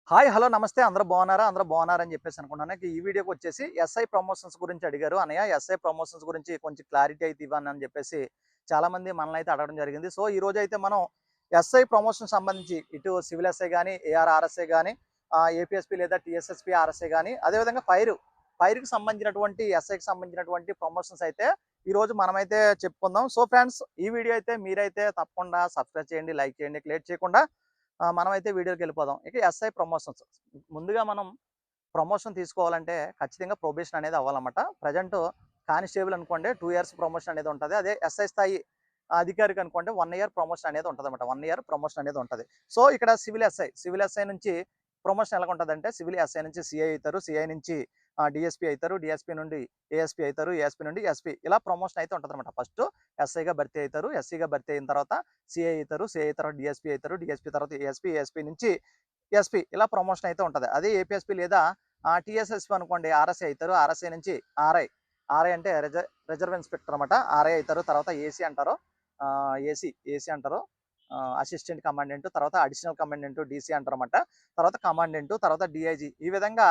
Hi! Hello! నమస్తే. అందరూ బాగున్నారా? అందరూ బాగున్నారని చెప్పేసి అనుకుంటున్నాను. ఈ వీడియోకి వచ్చేసి ఎస్ఐ ప్రమోషన్స్ గురించి అడిగారు. అన్నయ్య ఎస్ఐ ప్రమోషన్స్ గురించి కొంచెం క్లారిటీ అయితే ఇవ్వండి అని చెప్పేసి చాలామంది మనల్నైతే అడగడం జరిగింది. సో, ఈరోజైతే మనం ఎస్ఐ ప్రమోషన్ సంబంధించి ఇటు సివిల్ ఎస్ఐ గాని, ఏఆర్ఆర్ఎస్ఐ గాని, ఏపీఎస్పీ లేదా టీఎస్ఎస్పీ ఆర్ఎస్ఐ గాని, అదేవిధంగా ఫైర్‌కి సంబంధించినటువంటి ఎస్ఐకి సంబంధించినటువంటి ప్రమోషన్స్ అయితే ఈరోజు మనమైతే చెప్పుకుందాం. సో, ఫ్రెండ్స్ ఈ వీడియో అయితే మీరైతే తప్పకుండా సబ్స్క్రైబ్ చేయండి, లైక్ చేయండి. లేట్ చేయకుండా మనమైతే వీడియోకెళ్ళిపోదాం. ఇక ఎస్ఐ ప్రమోషన్స్. ముందుగా మనం ప్రమోషన్ తీసుకోవాలంటే ఖచ్చితంగా ప్రొబేషన్ అనేది అవ్వాలన్నమాట. ప్రెజెంట్ కానిస్టేబుల్ అనుకోండి 2 ఇయర్స్ ప్రమోషన్ అనేది ఉంటది. అదే ఎస్ఐ స్థాయి అధికారికి అనుకోండి 1 ఇయర్ ప్రమోషన్ అనేది ఉంటదన్నమాట. 1 ఇయర్ ప్రమోషన్ అనేది ఉంటది. సో, ఇక్కడ సివిల్ ఎస్ఐ నుంచి ప్రమోషన్ ఎలాగుంటదంటే సివిల్ ఎస్ఐ నుంచి సీఐ అయితారు. సీఐ నుంచి డీఎస్పీ అయితారు. డీఎస్పీ నుండి ఏఎస్పీ అయితారు. ఏఎస్పీ నుండి ఎస్పీ ఇలా ప్రమోషన్ అయితే ఉంటదన్నమాట. ఫస్ట్ ఎస్ఐగా భర్తీ అయితారు. ఎస్సీగా భర్తీ అయిన తర్వాత సీఐ అయితారు. సీఐ తర్వాత డీఎస్పీ అయితారు. డీఎస్పీ తర్వాత ఏఎస్పీ. ఏఎస్పీ నుంచి ఎస్పీ ఇలా ప్రమోషన్ అయితే ఉంటది. అదే ఏపీఎస్పీ లేదా టీఎస్ఎస్పీ అనుకోండి ఆర్ఎస్ఐ అయితారు. ఆర్ఎస్ఐ నుంచి ఆర్ఐ. ఆర్ఐ అంటే రిజర్వ్ ఇన్స్పెక్టర్ అనమాట. ఆర్ఐ అయితారు. తర్వాత ఏసీ అంటారు. ఏసీ అంటారు. అసిస్టెంట్ కమాండెంట్, తర్వాత అడిషనల్ కమాండెంట్, డీసీ అంటారన్నమాట. తర్వాత కమాండెంట్, తర్వాత డీఐజీ ఈ విధంగా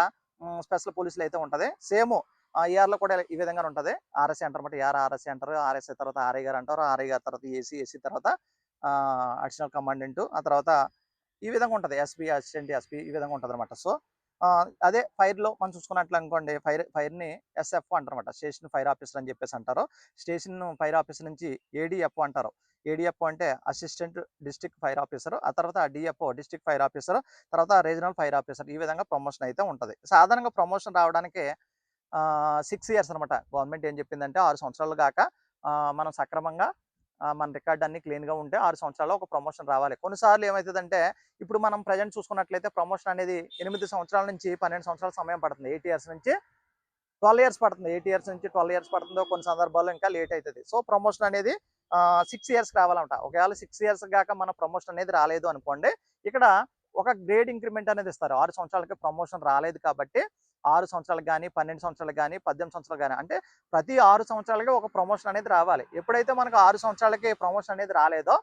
స్పెషల్ పోలీసులు అయితే ఉంటది. సేమ్ ఏఆర్‌లో కూడా ఈ విధంగానే ఉంటది. ఆర్ఎస్ఐ అంటారన్నమాట. ఏఆర్ ఆర్ఎస్ఐ అంటారు. ఆర్ఎస్ఐ తర్వాత ఆర్ఐ గారు అంటారు. ఆర్ఐ గారి తర్వాత ఏసీ, ఏసీ తర్వాత అడిషనల్ కమాండెంట్, ఆ తర్వాత ఈ విధంగా ఉంటది. ఎస్పీ, అసిస్టెంట్ ఎస్పీ ఈ విధంగా ఉంటదన్నమాట. సో, అదే ఫైర్‌లో మనం చూసుకున్నట్లు అనుకోండి ఫైర్‌ని ఎస్ఎఫ్ అంటారన్నమాట. స్టేషన్ ఫైర్ ఆఫీసర్ అని చెప్పేసి అంటారు. స్టేషన్ ఫైర్ ఆఫీసర్ నుంచి ఏడీఎఫ్ అంటారు. ఏడీఎఫ్ అంటే అసిస్టెంట్ డిస్ట్రిక్ట్ ఫైర్ ఆఫీసర్. ఆ తర్వాత డీఎఫ్ఓ డిస్ట్రిక్ట్ ఫైర్ ఆఫీసర్. తర్వాత రీజనల్ ఫైర్ ఆఫీసర్. ఈ విధంగా ప్రమోషన్ అయితే ఉంటది. సాధారణంగా ప్రమోషన్ రావడానికి 6 ఇయర్స్ అనమాట. గవర్నమెంట్ ఏం చెప్పిందంటే 6 సంవత్సరాలు గాక మనం సక్రమంగా మన రికార్డ్ అన్ని క్లీన్‌గా ఉంటే 6 సంవత్సరాల్లో ఒక ప్రమోషన్ రావాలి. కొన్నిసార్లు ఏమైతదంటే ఇప్పుడు మనం ప్రెజెంట్ చూసుకున్నట్లయితే ప్రమోషన్ అనేది 8 సంవత్సరాల నుంచి 12 సంవత్సరాల సమయం పడుతుంది. 8 ఇయర్స్ నుంచి 12 ఇయర్స్ పడుతుంది. 8 ఇయర్స్ నుంచి 12 ఇయర్స్ పడుతుందో కొన్ని సందర్భాల్లో ఇంకా లేట్ అయితది. సో, ప్రమోషన్ అనేది 6 ఇయర్స్‌కి రావాలంట. ఒకవేళ 6 ఇయర్స్ గాక మన ప్రమోషన్ అనేది రాలేదు అనుకోండి, ఇక్కడ ఒక గ్రేడ్ ఇంక్రిమెంట్ అనేది ఇస్తారు. 6 సంవత్సరాలకి ప్రమోషన్ రాలేదు కాబట్టి 6 సంవత్సరాలకు గాని, 12 సంవత్సరాలకు గాని, 18 సంవత్సరాలకు గాని అంటే ప్రతి 6 సంవత్సరాలకి ఒక ప్రమోషన్ అనేది రావాలి. ఎప్పుడైతే మనకు 6 సంవత్సరాలకి ప్రమోషన్ అనేది రాలేదో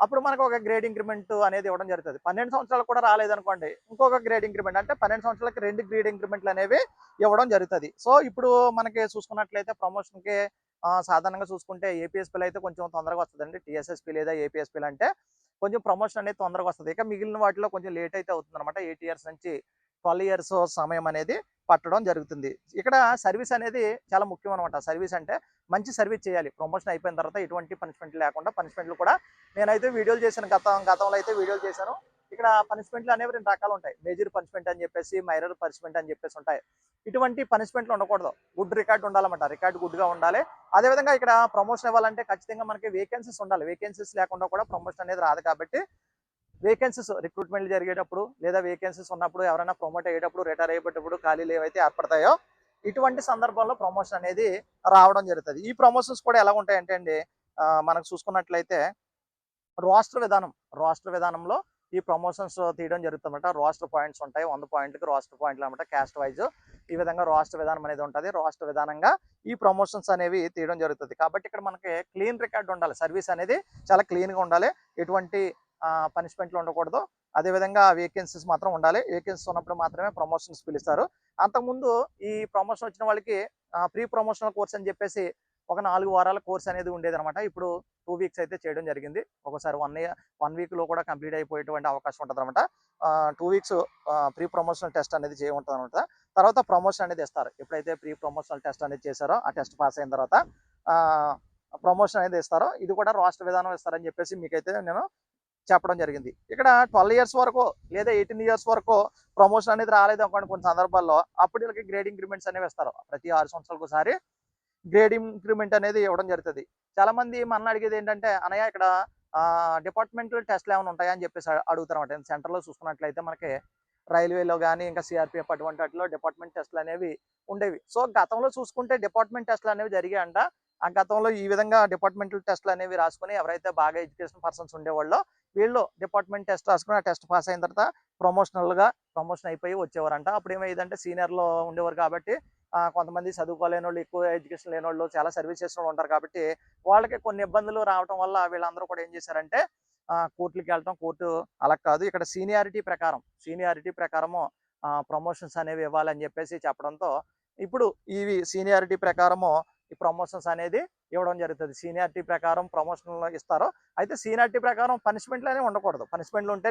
అప్పుడు మనకు ఒక గ్రేడ్ ఇంక్రిమెంట్ అనేది ఇవ్వడం జరుగుతది. 12 సంవత్సరాలు కూడా రాలేదనుకోండి, ఇంకొక గ్రేడ్ ఇంక్రిమెంట్ అంటే 12 సంవత్సరాలకి 2 గ్రేడ్ ఇంక్రిమెంట్లు అనేవి ఇవ్వడం జరుగుతది. సో, ఇప్పుడు మనకి చూసుకున్నట్లయితే ప్రమోషన్‌కి సాధారణంగా చూసుకుంటే ఏపీఎస్‌పీలో అయితే కొంచెం తొందరగా వస్తదండి. టీఎస్ఎస్‌పీ లేదా ఏపీఎస్‌పీలు అంటే కొంచెం ప్రమోషన్ అనేది తొందరగా వస్తది. ఇక మిగిలిన వాటిలో కొంచెం లేట్ అయితే అవుతుందన్నమాట. 8 ఇయర్స్ నుంచి 12 ఇయర్స్ సమయం అనేది పట్టడం జరుగుతుంది. ఇక్కడ సర్వీస్ అనేది చాలా ముఖ్యం అనమాట. సర్వీస్ అంటే మంచి సర్వీస్ చేయాలి. ప్రమోషన్ అయిపోయిన తర్వాత ఎటువంటి పనిష్మెంట్ లేకుండా పనిష్మెంట్‌లు కూడా నేనైతే వీడియోలు చేశాను. గతంలో అయితే వీడియోలు చేశాను. ఇక్కడ పనిష్మెంట్‌లు అనేవి 2 రకాలుంటాయి. మేజర్ పనిష్మెంట్ అని చెప్పేసి, మైనర్ పనిష్మెంట్ అని చెప్పేసి ఉంటాయి. ఇటువంటి పనిష్మెంట్‌లు ఉండకూడదు. గుడ్ రికార్డ్ ఉండాలన్నమాట. రికార్డ్ గుడ్‌గా ఉండాలి. అదేవిధంగా ఇక్కడ ప్రమోషన్ ఇవ్వాలంటే ఖచ్చితంగా మనకి వేకెన్సీస్ ఉండాలి. వేకెన్సీస్ లేకుండా కూడా ప్రమోషన్ అనేది రాదు కాబట్టి వేకెన్సీస్ రిక్రూట్మెంట్ జరిగేటప్పుడు లేదా వేకెన్సీస్ ఉన్నప్పుడు ఎవరైనా ప్రమోట్ అయ్యేటప్పుడు రిటైర్ అయ్యేటప్పుడు ఖాళీలు ఏవైతే ఏర్పడతాయో ఇటువంటి సందర్భంలో ప్రమోషన్ అనేది రావడం జరుగుతుంది. ఈ ప్రమోషన్స్ కూడా ఎలా ఉంటాయంటే అండి మనకు చూసుకున్నట్లయితే రోస్టర్ విధానంలో ఈ ప్రమోషన్స్ తీయడం జరుగుతుందన్నమాట. రోస్టర్ పాయింట్స్ ఉంటాయి. 100 పాయింట్లకి రోస్టర్ పాయింట్లు అనమాట. క్యాస్ట్ వైజ్ ఈ విధంగా రోస్టర్ విధానం అనేది ఉంటుంది. రోస్టర్ విధానంగా ఈ ప్రమోషన్స్ అనేవి తీయడం జరుగుతుంది. కాబట్టి ఇక్కడ మనకి క్లీన్ రికార్డ్ ఉండాలి. సర్వీస్ అనేది చాలా క్లీన్‌గా ఉండాలి. ఎటువంటి పనిష్మెంట్లు ఉండకూడదు. అదేవిధంగా వేకెన్సీస్ మాత్రం ఉండాలి. వేకెన్సీస్ ఉన్నప్పుడు మాత్రమే ప్రమోషన్స్ పిలుస్తారు. అంతకుముందు ఈ ప్రమోషన్ వచ్చిన వాళ్ళకి ప్రీ ప్రమోషనల్ కోర్స్ అని చెప్పేసి ఒక 4 వారాల కోర్స్ అనేది ఉండేదన్నమాట. ఇప్పుడు 2 వీక్స్ అయితే చేయడం జరిగింది. ఒక్కోసారి 1 వీక్‌లో కూడా కంప్లీట్ అయిపోయేటువంటి అవకాశం ఉంటదన్నమాట. 2 వీక్స్ ప్రీ ప్రమోషనల్ టెస్ట్ అనేది ఉంటదన్నమాట. తర్వాత ప్రమోషన్ అనేది ఇస్తారు. ఎప్పుడైతే ప్రీ ప్రమోషనల్ టెస్ట్ అనేది చేశారో ఆ టెస్ట్ పాస్ అయిన తర్వాత ప్రమోషన్ అనేది ఇస్తారో ఇది కూడా రాష్ట్ర విధానం ఇస్తారని చెప్పేసి మీకైతే నేను చెప్పడం జరిగింది. ఇక్కడ 12 ఇయర్స్ వరకు లేదా 18 ఇయర్స్ వరకు ప్రమోషన్ అనేది రాలేదు అనుకోండి కొన్ని సందర్భాల్లో అప్పుడు వీళ్ళకి గ్రేడ్ ఇంక్రిమెంట్స్ అనేవి ఇస్తారు. ప్రతి 6 సంవత్సరాలకు ఒకసారి గ్రేడ్ ఇంక్రిమెంట్ అనేది ఇవ్వడం జరుగుతుంది. చాలా మంది మనల్ని అడిగేది ఏంటంటే అన్నయ్య ఇక్కడ డిపార్ట్మెంటల్ టెస్ట్లు ఏమైనా ఉంటాయా అని చెప్పేసి అడుగుతారన్నమాట. సెంటర్‌లో చూసుకున్నట్లయితే మనకి రైల్వేలో గాని ఇంకా సిఆర్‌పిఎఫ్ అటువంటి వాటిలో డిపార్ట్మెంట్ టెస్టులు అనేవి ఉండేవి. సో, గతంలో చూసుకుంటే డిపార్ట్మెంట్ టెస్టులు అనేవి జరిగాయంట. ఆ గతంలో ఈ విధంగా డిపార్ట్మెంటల్ టెస్టులు అనేవి రాసుకొని ఎవరైతే బాగా ఎడ్యుకేషన్ పర్సన్స్ ఉండేవాళ్ళో వీళ్ళు డిపార్ట్మెంట్ టెస్ట్ రాసుకొని ఆ టెస్ట్ పాస్ అయిన తర్వాత ప్రమోషన్ అయిపోయి వచ్చేవారంట. అప్పుడు ఏమయ్యేదంటే సీనియర్‌లో ఉండేవారు కాబట్టి కొంతమంది చదువుకోలేనోళ్ళు, ఎక్కువ ఎడ్యుకేషన్ లేనోళ్ళు, చాలా సర్వీస్ చేసినోళ్ళు ఉంటారు కాబట్టి వాళ్ళకి కొన్ని ఇబ్బందులు రావటం వల్ల వీళ్ళందరూ కూడా ఏం చేశారంటే కోర్టులకి వెళ్ళటం, కోర్టు అలా కాదు. ఇక్కడ సీనియారిటీ ప్రకారము ప్రమోషన్స్ అనేవి ఇవ్వాలని చెప్పేసి చెప్పడంతో ఇప్పుడు ఇవి సీనియారిటీ ప్రకారము ఈ ప్రమోషన్స్ అనేది ఇవ్వడం జరుగుతుంది. సీనియారిటీ ప్రకారం ప్రమోషన్లు ఇస్తారు. అయితే సీనియారిటీ ప్రకారం పనిష్మెంట్లు అనేవి ఉండకూడదు. పనిష్మెంట్లు ఉంటే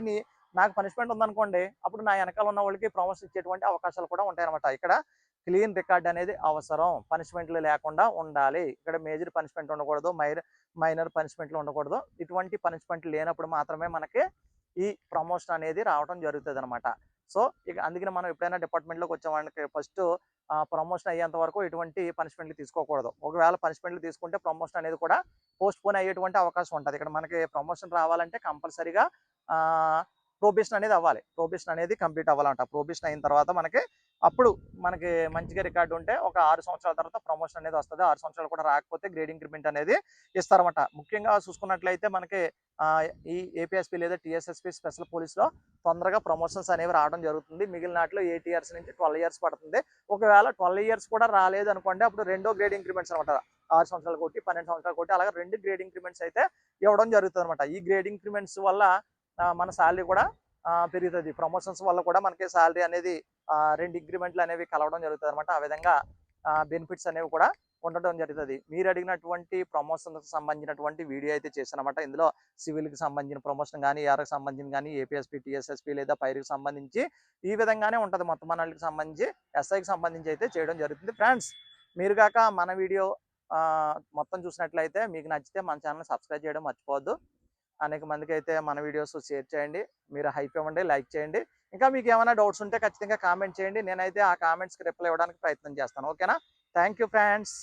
నాకు పనిష్మెంట్ ఉందనుకోండి, అప్పుడు నా వెనకాల ఉన్న వాళ్ళకి ప్రమోషన్ ఇచ్చేటువంటి అవకాశాలు కూడా ఉంటాయన్నమాట. ఇక్కడ క్లీన్ రికార్డ్ అనేది అవసరం. పనిష్మెంట్లు లేకుండా ఉండాలి. ఇక్కడ మేజర్ పనిష్మెంట్ ఉండకూడదు, మైనర్ పనిష్మెంట్లు ఉండకూడదు. ఇటువంటి పనిష్మెంట్లు లేనప్పుడు మాత్రమే మనకి ఈ ప్రమోషన్ అనేది రావడం జరుగుతుంది అనమాట. సో ఇక అందుకని మనం ఎప్పుడైనా డిపార్ట్మెంట్లోకి వచ్చామంటే ఫస్ట్ ప్రమోషన్ అయ్యేంత వరకు ఎటువంటి పనిష్మెంట్లు తీసుకోకూడదు. ఒకవేళ పనిష్మెంట్లు తీసుకుంటే ప్రమోషన్ అనేది కూడా పోస్ట్ పోన్ అయ్యేటువంటి అవకాశం ఉంటుంది. ఇక్కడ మనకి ప్రమోషన్ రావాలంటే కంపల్సరీగా ప్రొబేషన్ అనేది అవ్వాలి. ప్రొబేషన్ అనేది కంప్లీట్ అవ్వాలంట. ప్రొబేషన్ అయిన తర్వాత అప్పుడు మనకి మంచిగా రికార్డు ఉంటే ఒక 6 సంవత్సరాల తర్వాత ప్రమోషన్ అనేది వస్తుంది. 6 సంవత్సరాలు కూడా రాకపోతే గ్రేడింగ్ ఇంక్రిమెంట్ అనేది ఇస్తారన్నమాట. ముఖ్యంగా చూసుకున్నట్లయితే మనకి ఈ ఏపీఎస్పీ లేదా టీఎస్ఎస్పీ స్పెషల్ పోలీస్లో తొందరగా ప్రమోషన్స్ అనేవి రావడం జరుగుతుంది. మిగిలిన నాటిలో 8 ఇయర్స్ నుంచి 12 ఇయర్స్ పడుతుంది. ఒకవేళ 12 ఇయర్స్ కూడా రాలేదు అనుకోండి, అప్పుడు రెండో గ్రేడ్ ఇంక్రిమెంట్స్ అనమాట. 6 సంవత్సరాలు కొట్టి 12 సంవత్సరాలు కొట్టి అలాగే 2 గ్రేడ్ ఇంక్రిమెంట్స్ అయితే ఇవ్వడం జరుగుతుంది అనమాట. ఈ గ్రేడ్ ఇంక్రిమెంట్స్ వల్ల మన శాలరీ కూడా పెరుగుతుంది. ప్రమోషన్స్ వల్ల కూడా మనకి శాలరీ అనేది 2 ఇంక్రిమెంట్లు అనేవి కలవడం జరుగుతుంది అనమాట. ఆ విధంగా బెనిఫిట్స్ అనేవి కూడా ఉండడం జరుగుతుంది. మీరు అడిగినటువంటి ప్రమోషన్కి సంబంధించినటువంటి వీడియో అయితే చేశానమాట. ఇందులో సివిల్కి సంబంధించిన ప్రమోషన్ కానీ, ఏఆర్కి సంబంధించిన కానీ, ఏపీఎస్పీ టీఎస్ఎస్పీ లేదా పైరుకి సంబంధించి ఈ విధంగానే ఉంటుంది. మొత్తం మనకి సంబంధించి ఎస్ఐకి సంబంధించి అయితే చేయడం జరుగుతుంది. ఫ్రెండ్స్, మీరు కాక మన వీడియో మొత్తం చూసినట్లయితే మీకు నచ్చితే మన ఛానల్ సబ్స్క్రైబ్ చేయడం మర్చిపోవద్దు. అనేక మందికి అయితే మన వీడియోస్ షేర్ చేయండి. మీరు హైప్ ఇవ్వండి, లైక్ చేయండి. ఇంకా మీకు ఏమైనా డౌట్స్ ఉంటే ఖచ్చితంగా కామెంట్ చేయండి. నేనైతే ఆ కామెంట్స్కి రిప్లై ఇవ్వడానికి ప్రయత్నం చేస్తాను. ఓకేనా? Thank you friends.